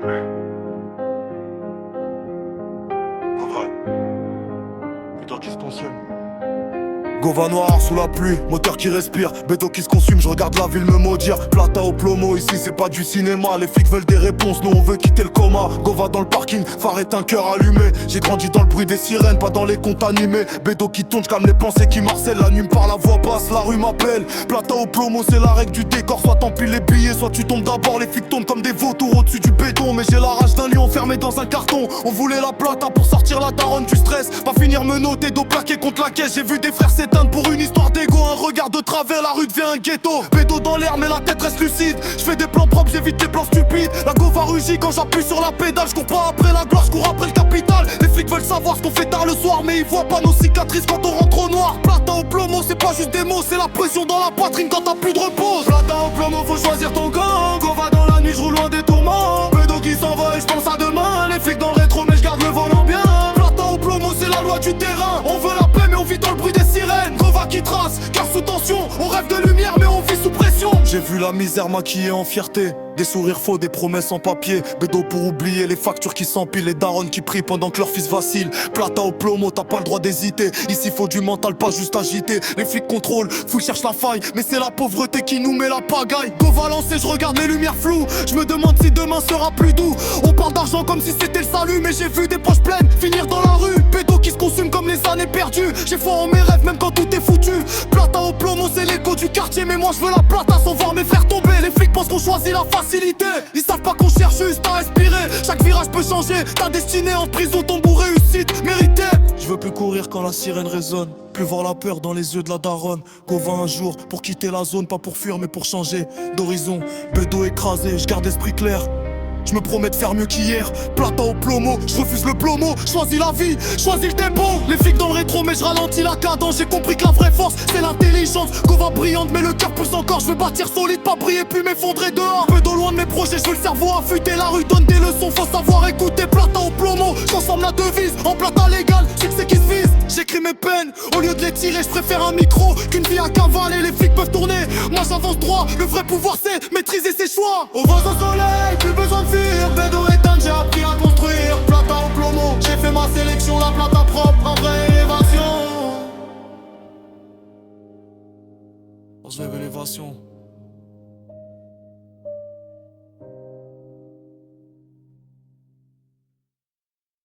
Pas vrai. Putain, qui se consomme. Gova noir sous la pluie, moteur qui respire, béton qui se consume, je regarde la ville me maudire. Plata au plomo, ici c'est pas du cinéma. Les flics veulent des réponses, nous on veut quitter le coma. Gova dans le parking, phare est un cœur allumé. J'ai grandi dans le bruit des sirènes, pas dans les contes animés. Béton qui tombe, j'calme les pensées qui marcellent. La nuit me parle, la voix basse, la rue m'appelle. Plata au plomo, c'est la règle du décor. Soit t'empiles les billets, soit tu tombes d'abord. Les flics tombent comme des vautours au-dessus du béton. Mais j'ai la rage d'un lion enfermé dans un carton. On voulait la plata pour sortir la daronne du stress. Pas finir menotté, dos plaqué contre la caisse. J'ai vu des frères s'éteindre pour une histoire d'ego. Un regard de travers, la rue devient un ghetto. Bédo dans l'air mais la tête reste lucide. Je fais des plans propres, j'évite les plans stupides. La Gova rugit quand j'appuie sur la pédale. Je cours pas après la gloire, je cours après le capital. Les flics veulent savoir ce qu'on fait tard le soir, mais ils voient pas nos cicatrices quand on rentre au noir. Plata au plomo, c'est pas juste des mots, c'est la pression dans la poitrine quand t'as plus de repos. Plata au plomo, faut choisir ton camp. Gova dans la nuit, je roule loin des tourments. Bédo qui s'envole et je pense à demain. Les flics dans le rétro, mais je garde le volant bien. Plata au plomo, c'est la loi du terrain. On veut la paix, mais on vit dans le bruit des sirènes. Gova qui trace, car sous tension. On rêve de lumière, mais on vit sous pression. J'ai vu la misère maquillée en fierté. Des sourires faux, des promesses en papier. Bédo pour oublier les factures qui s'empilent. Les darons qui prient pendant que leur fils vacille. Plata au plomo, t'as pas le droit d'hésiter. Ici faut du mental, pas juste agité. Les flics contrôlent, fouillent, cherchent la faille. Mais c'est la pauvreté qui nous met la pagaille. Gova lancé, je regarde les lumières floues. Je me demande si demain sera plus doux. On parle d'argent comme si c'était le salut. Mais j'ai vu des poches pleines finir dans la rue. Bédo qui se consume comme les années perdues. J'ai foi en mes rêves même quand tout est foutu. Plata au plomo, c'est l'écho du quartier. Mais moi je veux la plata sans voir mes frères tomber. Les flics pensent qu'on choisit la facilité. Ils savent pas qu'on cherche juste à respirer. Chaque virage peut changer ta destinée. En prison, ton bout réussite mérité. Je veux plus courir quand la sirène résonne. Plus voir la peur dans les yeux de la daronne. Gova un jour pour quitter la zone. Pas pour fuir mais pour changer d'horizon. Bédo écrasé, je garde l'esprit clair. Je me promets de faire mieux qu'hier. Plata au plomo, je refuse le plomo. Choisis la vie, choisis le tempo. Les flics dans le rétro mais je ralentis la cadence. J'ai compris que la vraie force c'est l'intelligence. Gova brillante mais le cœur pousse encore. Je veux bâtir solide, pas briller puis m'effondrer dehors. Bédo loin de mes projets, je veux le cerveau affûté. La rue donne des leçons, faut savoir écouter. Plata au plomo, j'ensemble la devise. En plata légal, succès qui se vise. J'écris mes peines, au lieu de les tirer je préfère un micro qu'une vie à cavaler. Les flics peuvent tourner, moi j'avance droit. Le vrai pouvoir c'est maîtriser ses choix. Au vent au soleil, plus besoin de fuir. Bédo éteinte, j'ai appris à construire. Plata au plomo, j'ai fait ma sélection. La plata propre, en vraie élévation. On se lève élévation.